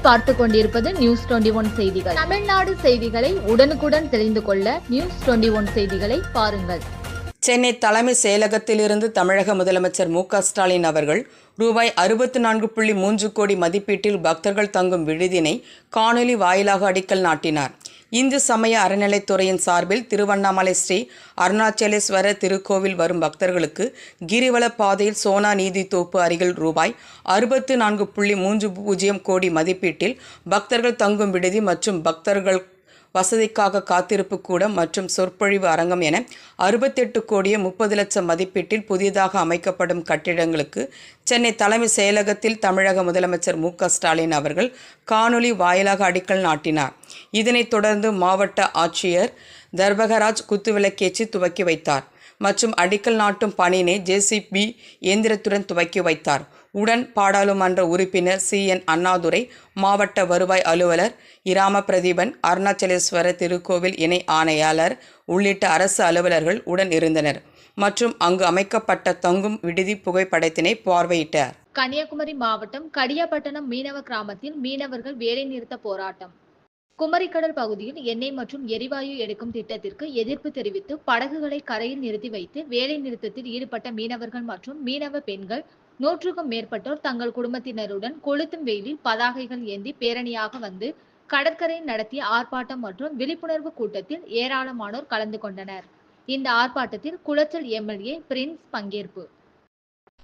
பார்த்துக் கொண்டிருப்பது நியூஸ் 21 செய்திகள். தமிழ்நாடு செய்திகளை உடனுக்குடன் தெரிந்து கொள்ள நியூஸ் 21 செய்திகளை பாருங்கள். சென்னை தலைமை செயலகத்திலிருந்து தமிழக முதலமைச்சர் மு.க.ஸ்டாலின் அவர்கள் ரூபாய் 64.3 கோடி மதிப்பீட்டில் பக்தர்கள் தங்கும் விடுதியினை காணொலி வாயிலாக அடிக்கல் நாட்டினார். இந்து சமய அறநிலைத்துறையின் சார்பில் திருவண்ணாமலை ஸ்ரீ அருணாச்சலேஸ்வரர் திருக்கோவில் வரும் பக்தர்களுக்கு கிரிவல பாதையில் சோனா நீதி தோப்பு அருகில் ரூபாய் 64.30 கோடி மதிப்பீட்டில் பக்தர்கள் தங்கும் விடுதி மற்றும் பக்தர்கள் வசதிக்காக காத்திருப்பு கூடம் மற்றும் சொற்பொழிவு அரங்கம் என 68 கோடியே 30 லட்சம் மதிப்பீட்டில் புதிதாக அமைக்கப்படும் கட்டிடங்களுக்கு சென்னை தலைமை செயலகத்தில் தமிழக முதலமைச்சர் மு.க.ஸ்டாலின் அவர்கள் காணொலி வாயிலாக அடிக்கல் நாட்டினார். இதனைத் தொடர்ந்து மாவட்ட ஆட்சியர் தர்பகராஜ் குத்துவிளக்கேற்றி துவக்கி வைத்தார் மற்றும் அடிக்கல் நாட்டும் பணியினை JCB இயந்திரத்துடன் துவக்கி வைத்தார். உடன் பாராளுமன்ற உறுப்பினர் CN அண்ணாதுரை, மாவட்ட வருவாய் அலுவலர் இராம பிரதீபன், அருணாச்சலேஸ்வரர் திருக்கோவில் இணை ஆணையாளர் உள்ளிட்ட அரசு அலுவலர்கள் உடன் இருந்தனர் மற்றும் அங்கு அமைக்கப்பட்ட தங்கும் விடுதி புகைப்படத்தினை பார்வையிட்டார். கன்னியாகுமரி மாவட்டம் கடியாப்பட்டணம் மீனவ கிராமத்தில் மீனவர்கள் வேலைநிறுத்த போராட்டம். குமரிக்கடல் பகுதியில் எண்ணெய் மற்றும் எரிவாயு எடுக்கும் திட்டத்திற்கு எதிர்ப்பு தெரிவித்து படகுகளை கரையில் நிறுத்தி வைத்து வேலை நிறுத்தத்தில் ஈடுபட்ட மீனவர்கள் மற்றும் மீனவ பெண்கள் 100க்கும் மேற்பட்டோர் தங்கள் குடும்பத்தினருடன் கொளுத்தும் வெயிலில் பதாகைகள் ஏந்தி பேரணியாக வந்து கடற்கரையில் நடத்திய ஆர்ப்பாட்டம் மற்றும் விழிப்புணர்வு கூட்டத்தில் ஏராளமானோர் கலந்து கொண்டனர். இந்த ஆர்ப்பாட்டத்தில் குளச்சல் MLA பிரின்ஸ் பங்கேற்பு.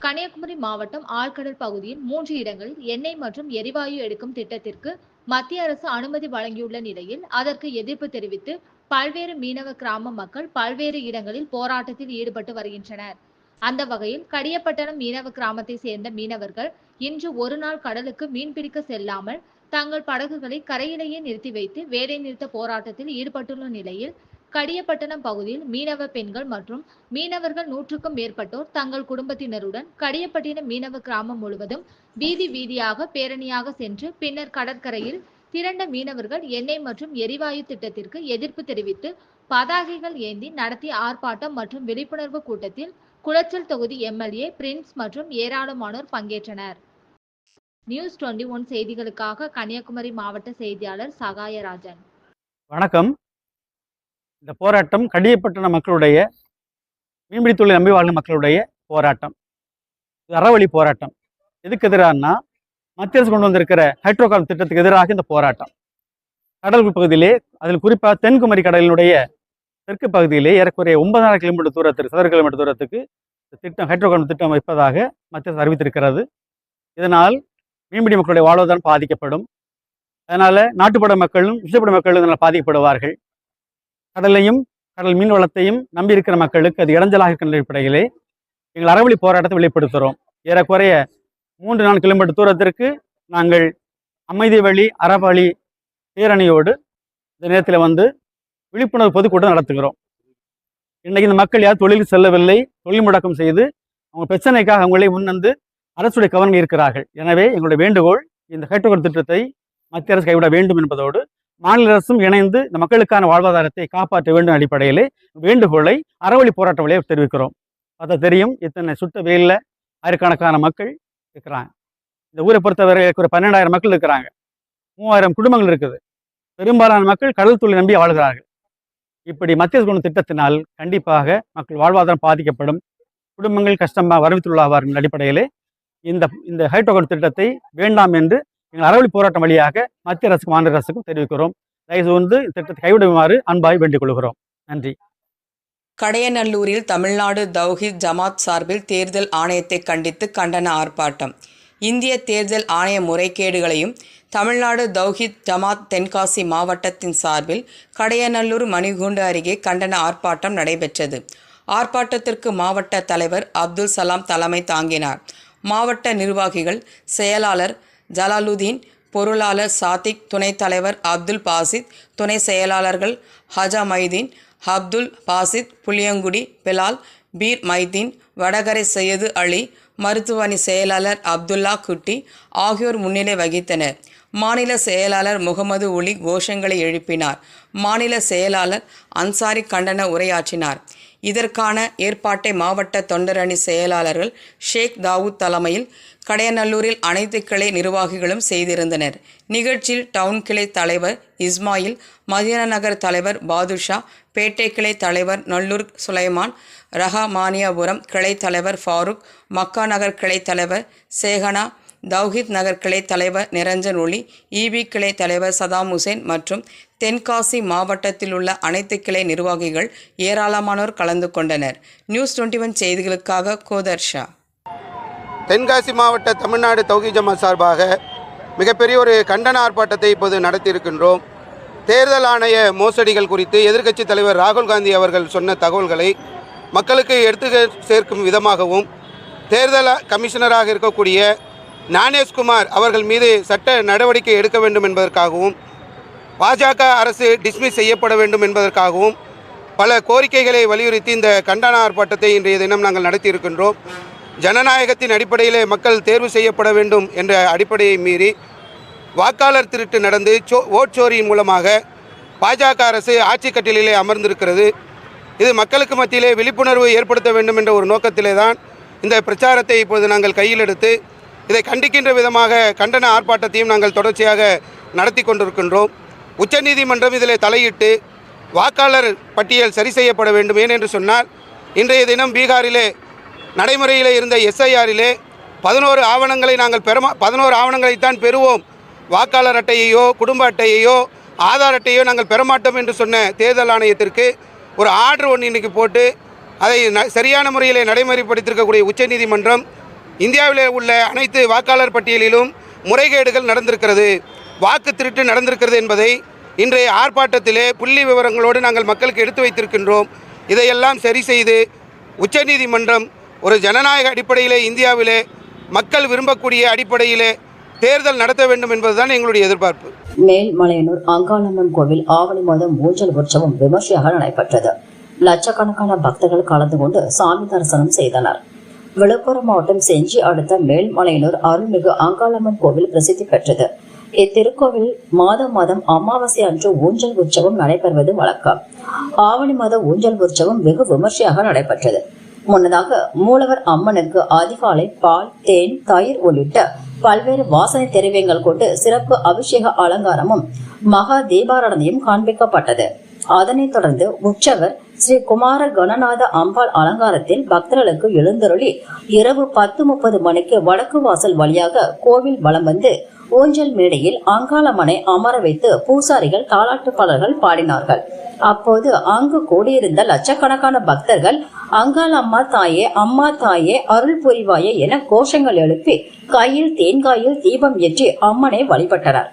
கன்னியாகுமரி மாவட்டம் ஆழ்கடல் பகுதியில் 3 இடங்களில் எண்ணெய் மற்றும் எரிவாயு எடுக்கும் திட்டத்திற்கு மத்திய அரசு அனுமதி வழங்கியுள்ள நிலையில் அதற்கு எதிர்ப்பு தெரிவித்து பல்வேறு மீனவ கிராம மக்கள் பல்வேறு இடங்களில் போராட்டத்தில் ஈடுபட்டு வருகின்றனர். அந்த வகையில் கடியப்பட்டணம் மீனவ கிராமத்தை சேர்ந்த மீனவர்கள் இன்று ஒரு நாள் கடலுக்கு மீன்பிடிக்க செல்லாமல் தங்கள் படகுகளை கரையிலேயே நிறுத்தி வைத்து வேலை நிறுத்த போராட்டத்தில் ஈடுபட்டுள்ள நிலையில் கடியப்பட்டணம் பகுதியில் மீனவ பெண்கள் மற்றும் மீனவர்கள் 100க்கும் மேற்பட்டோர் தங்கள் குடும்பத்தினருடன் கடியப்பட்டினம் மீனவ கிராமம் முழுவதும் வீதி வீதியாக பேரணியாக சென்று பின்னர் கடற்கரையில் திரண்ட மீனவர்கள் எண்ணெய் மற்றும் எரிவாயு திட்டத்திற்கு எதிர்ப்பு தெரிவித்து பதாகைகள் ஏந்தி நடத்திய ஆர்ப்பாட்டம் மற்றும் விழிப்புணர்வு கூட்டத்தில் குளச்சல் தொகுதி MLA பிரின்ஸ் மற்றும் ஏராளமானோர் பங்கேற்றனர். நியூஸ் 21 செய்திகளுக்காக கன்னியாகுமரி மாவட்ட செய்தியாளர் சகாயராஜன். வணக்கம். இந்த போராட்டம் கடியப்பட்டண மக்களுடைய மீன்பிடி தொழில் நம்பி வாழும் மக்களுடைய போராட்டம். இது அறவழி போராட்டம். எதுக்கு எதிரானா மத்திய அரசு கொண்டு வந்திருக்கிற ஹைட்ரோ கார்பன் திட்டத்துக்கு எதிராக இந்த போராட்டம். கடல் பகுதியிலே, அதில் குறிப்பாக தென்குமரி கடலினுடைய தெற்கு பகுதியிலே ஏறக்குறைய 9000 கிலோமீட்டர் தூரத்திற்கு சதுர கிலோமீட்டர் தூரத்துக்கு திட்டம் ஹைட்ரோ கார்பன் திட்டம் வைப்பதாக மத்திய அரசு அறிவித்திருக்கிறது. இதனால் மீன்பிடி மக்களுடைய வாழ்வாதாரம் பாதிக்கப்படும். அதனால் நாட்டுப்புற மக்களும் விஷப்பட மக்களும் இதனால் பாதிக்கப்படுவார்கள். கடலையும் கடல் மீன் வளத்தையும் நம்பியிருக்கிற மக்களுக்கு அது இடைஞ்சலாக இருக்கின்ற அடிப்படையிலே எங்கள் அறவழி போராட்டத்தை வெளிப்படுத்துகிறோம். ஏறக்குறைய 3-4 கிலோமீட்டர் தூரத்திற்கு நாங்கள் அமைதி வழி அறவழி பேரணியோடு இந்த நேரத்தில் வந்து விழிப்புணர்வு பொதுக்கூட்டம் நடத்துகிறோம். இன்றைக்கு இந்த மக்கள் யார் தொழில் செல்லவில்லை, தொழில் முடக்கம் செய்து அவங்க பிரச்சனைக்காக அவங்களே முன்வந்து அரசுடைய கவனம் இருக்கிறார்கள். எனவே எங்களுடைய வேண்டுகோள், இந்த ஹைட்ரோ கார்பன் திட்டத்தை மத்திய அரசு கைவிட வேண்டும் என்பதோடு மாநில அரசும் இணைந்து இந்த மக்களுக்கான வாழ்வாதாரத்தை காப்பாற்ற வேண்டும் அடிப்படையிலே வேண்டுகோளை அறவழி போராட்ட வழியாக தெரிவிக்கிறோம். அதை தெரியும், இத்தனை சுட்ட வெயிலில் ஆயிரக்கணக்கான மக்கள் இருக்கிறாங்க. இந்த ஊரை பொறுத்தவரை ஒரு 12,000 மக்கள் இருக்கிறாங்க. 3000 குடும்பங்கள் இருக்குது. பெரும்பாலான மக்கள் கடல் தொழில் நம்பி வாழ்கிறார்கள். இப்படி மத்திய அரசு கொண்ட திட்டத்தினால் கண்டிப்பாக மக்கள் வாழ்வாதாரம் பாதிக்கப்படும், குடும்பங்கள் கஷ்டமாக வரவித்துள்ளாவார்கள். அடிப்படையிலே இந்த ஹைட்ரோ கார்பன் திட்டத்தை வேண்டாம் என்று எங்கள் அறவழி போராட்டம் வழியாக மத்திய அரசுக்கும் மாநில அரசுக்கும் தெரிவிக்கிறோம். தயவு வந்து இந்த திட்டத்தை கைவிடுமாறு அன்பாய் வேண்டிக் கொள்கிறோம். நன்றி. கடையநல்லூரில் தமிழ்நாடு தௌஹீத் ஜமாத் சார்பில் தேர்தல் ஆணையத்தை கண்டித்து கண்டன ஆர்ப்பாட்டம். இந்திய தேர்தல் ஆணைய முறைகேடுகளையும் தமிழ்நாடு தௌஹீத் ஜமாத் தென்காசி மாவட்டத்தின் சார்பில் கடையநல்லூர் மணிகூண்டு அருகே கண்டன ஆர்ப்பாட்டம் நடைபெற்றது. ஆர்ப்பாட்டத்திற்கு மாவட்ட தலைவர் அப்துல் சலாம் தலைமை தாங்கினார். மாவட்ட நிர்வாகிகள், செயலாளர் ஜலாலுதீன், பொருளாளர் சாதிக், துணைத் தலைவர் அப்துல் பாசித், துணை செயலாளர்கள் ஹஜா மைதீன், அப்துல் பாசித், புளியங்குடி பிலால், பீர் மைதீன், வடகரை சையது அலி, மருத்துவ அணி செயலாளர் அப்துல்லா குட்டி ஆகியோர் முன்னிலை வகித்தனர். மாநில செயலாளர் முகமது உலி கோஷங்களை எழுப்பினார். மாநில செயலாளர் அன்சாரி கண்டன உரையாற்றினார். இதற்கான ஏற்பாட்டை மாவட்ட தொண்டரணி செயலாளர்கள் ஷேக் தாவூத் தலைமையில் கடையநல்லூரில் அனைத்து கிளை நிர்வாகிகளும் செய்திருந்தனர். நிகழ்ச்சியில் டவுன் கிளை தலைவர் இஸ்மாயில், மதீனா நகர் தலைவர் பாதுஷா, பேட்டை கிளை தலைவர் நல்லூர் சுலைமான், ரஹமானியாபுரம் கிளை தலைவர் ஃபாரூக், மக்கா நகர் கிளை தலைவர் சேகனா, தௌஹீத் நகர் கிளை தலைவர் நிரஞ்சன் ஒளி, ஈபி கிளை தலைவர் சதாம் ஹுசேன் மற்றும் தென்காசி மாவட்டத்தில் உள்ள அனைத்து கிளை நிர்வாகிகள் ஏராளமானோர் கலந்து கொண்டனர். நியூஸ் 21 செய்திகளுக்காக கோதர் ஷா. தென்காசி மாவட்ட தமிழ்நாடு தௌஹீத் ஜமாத் சார்பாக மிகப்பெரிய ஒரு கண்டன ஆர்ப்பாட்டத்தை இப்போது நடத்தியிருக்கின்றோம். தேர்தல் ஆணைய மோசடிகள் குறித்து எதிர்க்கட்சி தலைவர் ராகுல் காந்தி அவர்கள் சொன்ன தகவல்களை மக்களுக்கு எடுத்து சேர்க்கும் விதமாகவும், தேர்தல் கமிஷனராக இருக்கக்கூடிய ஞானேஷ்குமார் அவர்கள் மீது சட்ட நடவடிக்கை எடுக்க வேண்டும் என்பதற்காகவும், பாஜக அரசு டிஸ்மிஸ் செய்யப்பட வேண்டும் என்பதற்காகவும் பல கோரிக்கைகளை வலியுறுத்தி இந்த கண்டன ஆர்ப்பாட்டத்தை இன்றைய தினம் நாங்கள் நடத்தியிருக்கின்றோம். ஜனநாயகத்தின் அடிப்படையிலே மக்கள் தேர்வு செய்யப்பட வேண்டும் என்ற அடிப்படையை மீறி வாக்காளர் திருட்டு நடந்து ஓட்சோரியின் மூலமாக பாஜக அரசு ஆட்சி கட்டிலே அமர்ந்திருக்கிறது. இது மக்களுக்கு மத்தியிலே விழிப்புணர்வு ஏற்படுத்த வேண்டும் என்ற ஒரு நோக்கத்திலே தான் இந்த பிரச்சாரத்தை இப்போது நாங்கள் கையில் எடுத்து இதை கண்டிக்கின்ற விதமாக கண்டன ஆர்ப்பாட்டத்தையும் நாங்கள் தொடர்ச்சியாக நடத்தி கொண்டிருக்கின்றோம். உச்சநீதிமன்றம் இதில் தலையிட்டு வாக்காளர் பட்டியல் சரி செய்யப்பட வேண்டும். ஏனென்று சொன்னால் இன்றைய தினம் பீகாரிலே நடைமுறையில் இருந்த எஸ்ஐஆரிலே 11 ஆவணங்களை நாங்கள் 11 ஆவணங்களைத்தான் பெறுவோம், வாக்காளர் அட்டையையோ குடும்ப அட்டையையோ ஆதார் அட்டையோ நாங்கள் பெறமாட்டோம் என்று சொன்ன தேர்தல் ஆணையத்திற்கு ஒரு ஆர்டர் ஒன்று இன்றைக்கி போட்டு அதை சரியான முறையில் நடைமுறைப்படுத்தியிருக்கக்கூடிய உச்சநீதிமன்றம் இந்தியாவில் உள்ள அனைத்து வாக்காளர் பட்டியலிலும் முறைகேடுகள் நடந்திருக்கிறது, வாக்கு திருட்டு நடந்திருக்கிறது என்பதை இன்றைய ஆர்ப்பாட்டத்திலே புள்ளி விவரங்களோடு நாங்கள் மக்களுக்கு எடுத்து வைத்திருக்கின்றோம். இதையெல்லாம் சரி செய்து உச்சநீதிமன்றம் ஒரு ஜனநாயக அடிப்படையிலே இந்தியாவிலே மக்கள் விரும்பக்கூடிய அடிப்படையிலே தேர்தல் நடத்த வேண்டும் என்பதுதான் எங்களுடைய எதிர்பார்ப்பு. மேல்மலையனூர் அங்காளம்மன் கோவில் ஆவணி மாதம் ஊஞ்சல் உற்சவம் விமர்சையாக நடைபெற்றது. லட்சக்கணக்கான பக்தர்கள் கலந்து கொண்டு சாமி தரிசனம் செய்தனர். விழுப்புரம் மாவட்டம் செஞ்சி அடுத்த மேல்மலையனூர் அருள்மிகு அங்காளம்மன் கோவில் பிரசித்தி பெற்றது. இத்திருக்கோவில் மாதம் அமாவாசை அன்று ஊஞ்சல் உற்சவம் நடைபெறுவது வழக்கம். ஆவணி மாத ஊஞ்சல் உற்சவம் வெகு விமர்சையாக நடைபெற்றது. முன்னதாக மூலவர் அம்மனுக்கு அதிகாலை பால், தேன், தயிர் உள்ளிட்ட பல்வேறு வாசனை திரவியங்கள் கொண்டு சிறப்பு அபிஷேக அலங்காரமும் மகா தீபாராதனையும் காண்பிக்கப்பட்டது. அதனைத் தொடர்ந்து உற்சவர் ஸ்ரீ குமார கணநாத அம்பாள் அலங்காரத்தில் பக்தர்களுக்கு எழுந்தருளி இரவு 10:30 மணிக்கு வடக்கு வாசல் வழியாக கோவில் வலம் வந்து ஊஞ்சல் மேடையில் அங்காளம்மனை அமர வைத்து பூசாரிகள் தாலாட்டு பாடல்கள் பாடினார்கள். அப்போது அங்கு கூடியிருந்த லட்சக்கணக்கான பக்தர்கள் அங்காளம்மா தாயே, அம்மா தாயே, அருள் புரிவாயே என கோஷங்கள் எழுப்பி கையில் தேங்காயில் தீபம் ஏற்றி அம்மனை வழிபட்டனர்.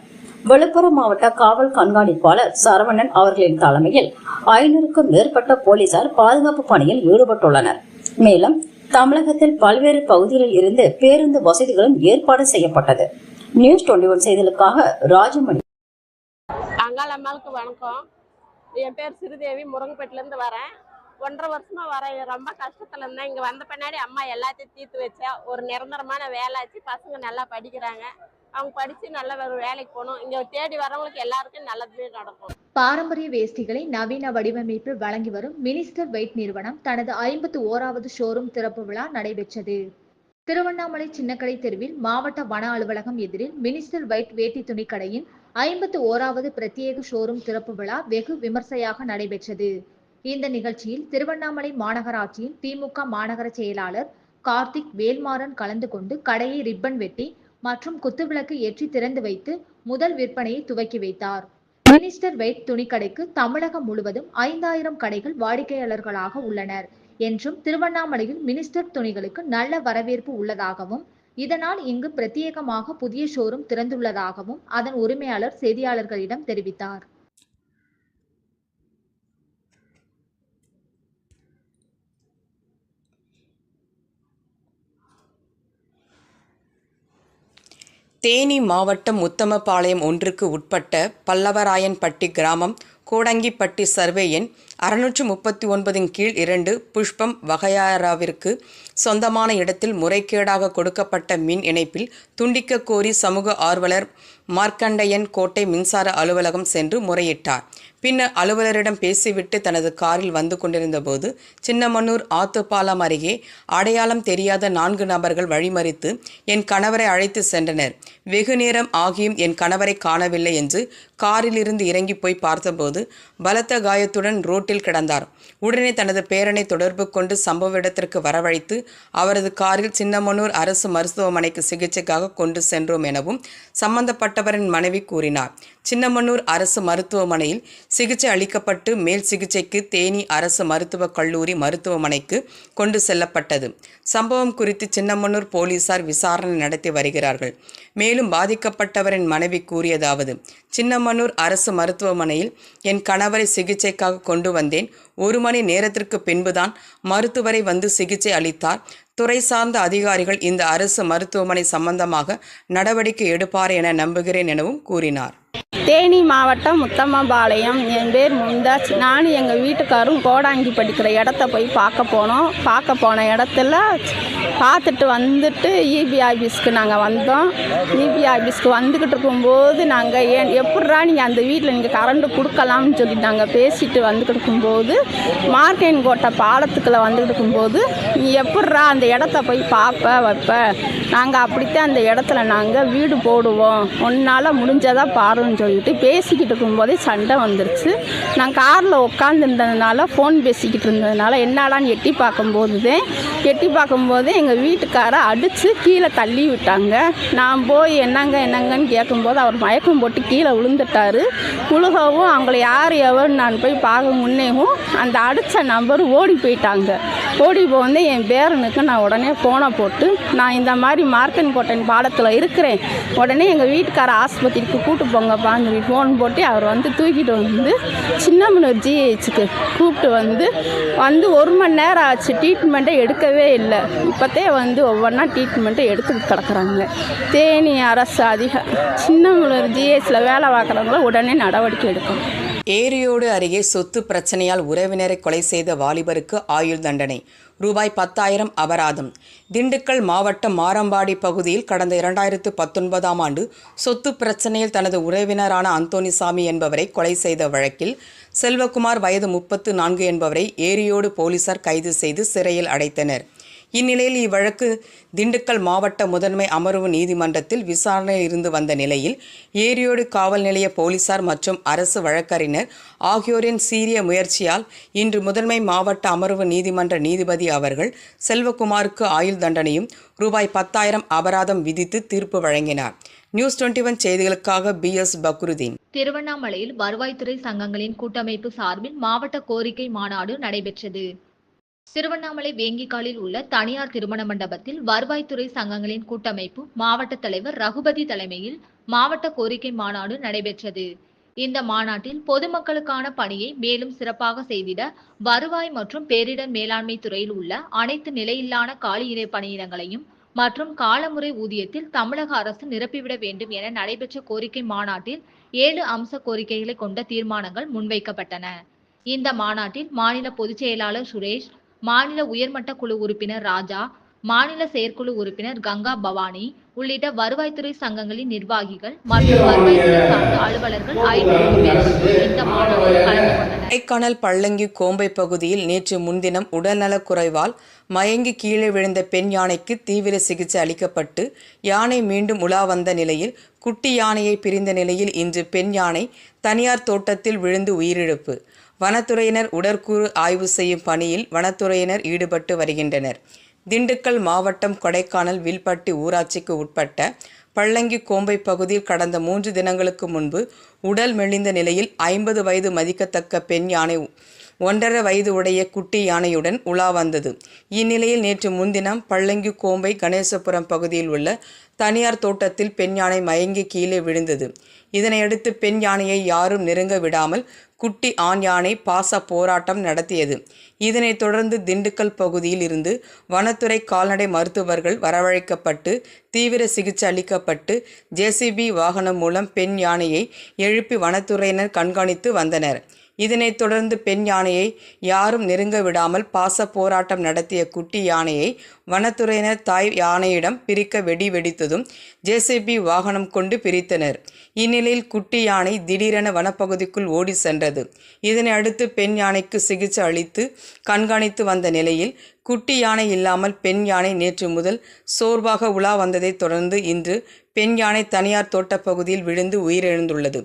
விழுப்புரம் மாவட்ட காவல் கண்காணிப்பாளர் சரவணன் அவர்களின் தலைமையில் 500க்கும் மேற்பட்ட போலீசார் பாதுகாப்பு பணியில் ஈடுபட்டுள்ளனர். மேலும் தமிழகத்தில் பல்வேறு பகுதிகளில் இருந்து பேருந்து வசதிகளும் ஏற்பாடு செய்யப்பட்டது. நியூஸ் 21 செய்திகளுக்காக ராஜமணி. அங்காளம்மாளுக்கு வணக்கம். என் பேர் சிறுதேவி, முருங்கப்பேட்டிலேருந்து வரேன். 1.5 வருஷமா வரேன். ரொம்ப கஷ்டத்துல இருந்தேன். இங்க வந்த பின்னாடி அம்மா எல்லாத்தையும் தீர்த்து வச்சா. ஒரு நிரந்தரமான வேலை ஆச்சு. பசங்க நல்லா படிக்கிறாங்க. அவங்க படிச்சு நல்ல ஒரு வேலைக்கு போகணும். இங்க தேடி வரவங்களுக்கு எல்லாருக்கும் நல்லதுமே நடக்கும். பாரம்பரிய வேஷ்டிகளை நவீன வடிவமைப்பில் வழங்கி வரும் மினிஸ்டர் வெயிட் நிறுவனம் தனது 51வது ஷோரூம் திறப்பு விழா நடைபெற்றது. திருவண்ணாமலை சின்னக்கடை தெருவில் மாவட்ட வன அலுவலகம் எதிரில் மினிஸ்டர் வெயிட் வேட்டி துணிக்கடையின் 51வது பிரத்யேக ஷோரூம் திறப்பு விழா வெகு விமர்சையாக நடைபெற்றது. இந்த நிகழ்ச்சியில் திருவண்ணாமலை மாநகராட்சியின் திமுக மாநகர செயலாளர் கார்த்திக் வேல்மாறன் கலந்து கொண்டு கடையை ரிப்பன் வெட்டி மற்றும் குத்துவிளக்கு ஏற்றி திறந்து வைத்து முதல் விற்பனையை துவக்கி வைத்தார். மினிஸ்டர் வெயிட் துணிக்கடைக்கு தமிழகம் முழுவதும் 5000 கடைகள் வாடிக்கையாளர்களாக உள்ளனர் என்றும், திருவண்ணாமலையில் மினிஸ்டர் துணிகளுக்கு நல்ல வரவேற்பு உள்ளதாகவும், இதனால் இங்கு பிரத்யேகமாக புதிய ஷோரூம் திறந்துள்ளதாகவும் அதன் உரிமையாளர் செய்தியாளர்களிடம் தெரிவித்தார். தேனி மாவட்டம் உத்தமபாளையம் ஒன்றுக்கு உட்பட்ட பல்லவராயன்பட்டி கிராமம் கோடங்கிப்பட்டி சர்வே எண் 639 கீழ் 2 புஷ்பம் வகையாராவிற்கு சொந்தமான இடத்தில் முறைகேடாக கொடுக்கப்பட்ட மின் இணைப்பில் துண்டிக்க கோரி சமூக ஆர்வலர் மார்க்கண்டையன் கோட்டை மின்சார அலுவலகம் சென்று முறையிட்டார். பின்னர் அலுவலரிடம் பேசிவிட்டு தனது காரில் வந்து கொண்டிருந்த போது சின்னமனூர் ஆத்துப்பாலம் அருகே அடையாளம் தெரியாத 4 நபர்கள் வழிமறித்து என் கணவரை அழைத்து சென்றனர். வெகு நேரம் ஆகியும் என் கணவரை காணவில்லை என்று காரிலிருந்து இறங்கி போய் பார்த்தபோது பலத்த காயத்துடன் ரோட்டில் கிடந்தார். உடனே தனது பேரனை தொடர்பு கொண்டு சம்பவ இடத்திற்கு வரவழைத்து அவரது காரில் சின்னமனூர் அரசு மருத்துவமனைக்கு சிகிச்சைக்காக கொண்டு சென்றோம் எனவும் சம்பந்தப்பட்டவரின் மனைவி கூறினார். சின்னமனூர் அரசு மருத்துவமனையில் சிகிச்சை அளிக்கப்பட்டு மேல் சிகிச்சைக்கு தேனி அரசு மருத்துவக் கல்லூரி மருத்துவமனைக்கு கொண்டு செல்லப்பட்டது. சம்பவம் குறித்து சின்னமனூர் போலீசார் விசாரணை நடத்தி வருகிறார்கள். மேலும் பாதிக்கப்பட்டவரின் மனைவி கூறியதாவது: சின்னமனூர் அரசு மருத்துவமனையில் என் கணவரை சிகிச்சைக்காக கொண்டு வந்தேன். 1 மணி நேரத்திற்கு பின்புதான் மருத்துவரை வந்து சிகிச்சை அளித்தார். துறை சார்ந்த அதிகாரிகள் இந்த அரசு மருத்துவமனை சம்பந்தமாக நடவடிக்கை எடுப்பார் என நம்புகிறேன் எனவும் கூறினார். தேனி மாவட்டம் முத்தம்மபாளையம். என் பேர் மும்தாஜ். நானும் எங்கள் வீட்டுக்காரும் கோடாங்கி படிக்கிற இடத்த போய் பார்க்க போன இடத்துல பார்த்துட்டு வந்துட்டு இபி ஆஃபீஸ்க்கு நாங்கள் வந்தோம். இபி ஆஃபீஸ்க்கு வந்துக்கிட்டு இருக்கும்போது நாங்கள் எப்பட்றா நீங்கள் அந்த வீட்டில் நீங்கள் கரண்ட் கொடுக்கலாம்னு சொல்லி நாங்கள் பேசிட்டு வந்துக்கிட்டு இருக்கும்போது மார்க்கெயின் கோட்டை பாலத்துக்குள்ளே வந்துக்கிட்டு இருக்கும்போது நீ எப்பட்றா அந்த இடத்த போய் வைப்ப நாங்கள் அப்படித்தான் அந்த இடத்துல நாங்கள் வீடு போடுவோம், ஒன்றால் முடிஞ்சதாக பாருன்னு சொல்லிட்டு பேசிக்கிட்டு இருக்கும்போதே சண்டை வந்துருச்சு. நான் காரில் உட்காந்துருந்ததுனால ஃபோன் பேசிக்கிட்டு இருந்ததுனால என்னாலான்னு எட்டி பார்க்கும்போது எங்கள் வீட்டுக்காரை அடித்து கீழே தள்ளி விட்டாங்க. நான் போய் என்னங்கன்னு கேட்கும்போது அவர் மயக்கம் போட்டு கீழே விழுந்துட்டார். உழுகவும் அவங்கள யார் எவர்னு நான் போய் பார்க்க முன்னேவும் அந்த அடித்த நம்பர் ஓடி போயிட்டாங்க. ஓடி போவந்து என் பேரனுக்கு நான் உடனே ஃபோனை போட்டு நான் இந்த மாதிரி மார்க்கன் கோட்டன் பாலத்தில் இருக்கிறேன், உடனே எங்கள் வீட்டுக்கார ஆஸ்பத்திரிக்கு கூப்பிட்டு போங்கப்பான்னு சொல்லி ஃபோன் போட்டு அவர் வந்து தூக்கிட்டு வந்து சின்னமனூர் ஜிஹெச்சுக்கு கூப்பிட்டு வந்து 1 மணி நேரம் ஆச்சு. ட்ரீட்மெண்ட்டை எடுக்கவே இல்லை. இப்போத்தே வந்து ஒவ்வொன்றா ட்ரீட்மெண்ட்டை எடுத்துக்கிட்டு கிடக்குறாங்க. தேனி அரசு சின்னமனூர் ஜிஹெச்சில் வேலை பார்க்குறவங்கள உடனே நடவடிக்கை எடுக்கணும். ஏரியோடு அருகே சொத்து பிரச்சனையால் உறவினரை கொலை செய்த வாலிபருக்கு ஆயுள் தண்டனை, ரூபாய் 10,000 அபராதம். திண்டுக்கல் மாவட்டம் மாரம்பாடி பகுதியில் கடந்த 2019ஆம் ஆண்டு சொத்து பிரச்சனையில் தனது உறவினரான அந்தோணிசாமி என்பவரை கொலை செய்த வழக்கில் செல்வகுமார் வயது 34 என்பவரை ஏரியோடு போலீசார் கைது செய்து சிறையில் அடைத்தனர். இந்நிலையில் இவ்வழக்கு திண்டுக்கல் மாவட்ட முதன்மை அமர்வு நீதிமன்றத்தில் விசாரணையில் இருந்து வந்த நிலையில் ஏரியோடு காவல் நிலைய போலீசார் மற்றும் அரசு வழக்கறிஞர் ஆகியோரின் சீரிய முயற்சியால் இன்று முதன்மை மாவட்ட அமர்வு நீதிமன்ற நீதிபதி அவர்கள் செல்வகுமாருக்கு ஆயுள் தண்டனையும் ரூபாய் 10,000 அபராதம் விதித்து தீர்ப்பு வழங்கினார். நியூஸ் 21 செய்திகளுக்காக BS பக்ருதீன். திருவண்ணாமலையில் வருவாய்த்துறை சங்கங்களின் கூட்டமைப்பு சார்பில் மாவட்ட கோரிக்கை மாநாடு நடைபெற்றது. திருவண்ணாமலை வேங்கிக்காலில் உள்ள தனியார் திருமண மண்டபத்தில் வருவாய்த்துறை சங்கங்களின் கூட்டமைப்பு மாவட்ட தலைவர் ரகுபதி தலைமையில் மாவட்ட கோரிக்கை மாநாடு நடைபெற்றது. இந்த மாநாட்டில் பொதுமக்களுக்கான பணியை மேலும் சிறப்பாக செய்திட வருவாய் மற்றும் பேரிடர் மேலாண்மை துறையில் உள்ள அனைத்து நிலையிலான காலியிடை பணியிடங்களையும் மற்றும் காலமுறை ஊதியத்தில் தமிழக அரசு நிரப்பிவிட வேண்டும் என நடைபெற்ற கோரிக்கை மாநாட்டில் 7 அம்ச கோரிக்கைகளை கொண்ட தீர்மானங்கள் முன்வைக்கப்பட்டன. இந்த மாநாட்டில் மாநில பொதுச் செயலாளர் சுரேஷ், மாநில உயர்மட்ட குழு உறுப்பினர் ராஜா, மாநில செயற்குழு உறுப்பினர் கங்கா பவானி உள்ளிட்ட வருவாய்த்துறை சங்கங்களின் நிர்வாகிகள் மற்றும் வருவாய்த்துறை சார்ந்த அலுவலர்கள் 500 பேர் இந்த மாநாட்டில் கலந்து கொண்டனர். கொடைக்கானல் பள்ளங்கி கோம்பை பகுதியில் நேற்று முன்தினம் உடல்நலக் குறைவால் மயங்கி கீழே விழுந்த பெண் யானைக்கு தீவிர சிகிச்சை அளிக்கப்பட்டு யானை மீண்டும் உலா வந்த நிலையில் குட்டி யானையை பிரிந்த நிலையில் இன்று பெண் யானை தனியார் தோட்டத்தில் விழுந்து உயிரிழப்பு. வனத்துறையினர் உடற்கூறு ஆய்வு செய்யும் பணியில் வனத்துறையினர் ஈடுபட்டு வருகின்றனர். திண்டுக்கல் மாவட்டம் கொடைக்கானல் வில்பட்டி ஊராட்சிக்கு உட்பட்ட பள்ளங்கி கோம்பை பகுதியில் கடந்த 3 தினங்களுக்கு முன்பு உடல் மெலிந்த நிலையில் 50 வயது மதிக்கத்தக்க பெண் யானை 1.5 வயது உடைய குட்டி யானையுடன் உலா வந்தது. இந்நிலையில் நேற்று முன்தினம் பள்ளங்கி கோம்பை கணேசபுரம் பகுதியில் உள்ள தனியார் தோட்டத்தில் பெண் யானை மயங்கி கீழே விழுந்தது. இதனையடுத்து பெண் யானையை யாரும் நெருங்க விடாமல் குட்டி ஆண் யானை பாச போராட்டம் நடத்தியது. இதனைத் தொடர்ந்து திண்டுக்கல் பகுதியில் இருந்து வனத்துறை கால்நடை மருத்துவர்கள் வரவழைக்கப்பட்டு தீவிர சிகிச்சை அளிக்கப்பட்டு JCB வாகனம் மூலம் பெண் யானையை எழுப்பி வனத்துறையினர் கண்காணித்து வந்தனர். இதனைத் தொடர்ந்து பெண் யானையை யாரும் நெருங்க விடாமல் பாச போராட்டம் நடத்திய குட்டி யானையை வனத்துறையினர் தாய் யானையிடம் பிரிக்க வெடி வெடித்ததும் ஜேசிபி வாகனம் கொண்டு பிரித்தனர். இந்நிலையில் குட்டி யானை திடீரென வனப்பகுதிக்குள் ஓடி சென்றது. இதனை அடுத்து பெண் யானைக்கு சிகிச்சை அளித்து கண்காணித்து வந்த நிலையில் குட்டி யானை இல்லாமல் பெண் யானை நேற்று முதல் சோர்வாக உலா வந்ததை தொடர்ந்து இன்று பெண் யானை தனியார் தோட்டப்பகுதியில் விழுந்து உயிரிழந்துள்ளது.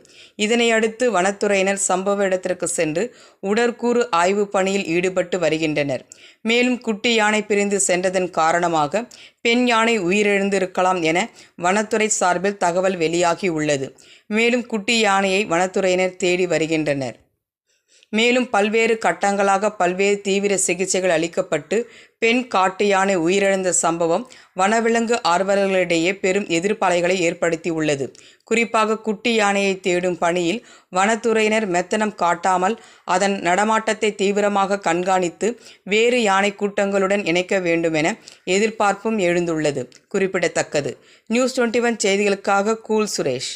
இதனை அடுத்து வனத்துறையினர் சம்பவ இடத்திற்கு சென்று உடற்கூறு ஆய்வு பணியில் ஈடுபட்டு வருகின்றனர். மேலும் குட்டி யானை பிரிந்து சென்றதன் காரணமாக பெண் யானை உயிரிழந்திருக்கலாம் என வனத்துறை சார்பில் தகவல் வெளியாகி உள்ளது. மேலும் குட்டி யானையை வனத்துறையினர் தேடி வருகின்றனர். மேலும் பல்வேறு கட்டங்களாக பல்வேறு தீவிர சிகிச்சைகள் அளிக்கப்பட்டு பெண் காட்டு யானை உயிரிழந்த சம்பவம் வனவிலங்கு ஆர்வலர்களிடையே பெரும் எதிர்ப்பாலைகளை ஏற்படுத்தி உள்ளது. குறிப்பாக குட்டி யானையை தேடும் பணியில் வனத்துறையினர் மெத்தனம் காட்டாமல் அதன் நடமாட்டத்தை தீவிரமாக கண்காணித்து வேறு யானை கூட்டங்களுடன் இணைக்க வேண்டும் என எதிர்பார்ப்பும் எழுந்துள்ளது குறிப்பிடத்தக்கது. நியூஸ் 21 செய்திகளுக்காக கூல் சுரேஷ்.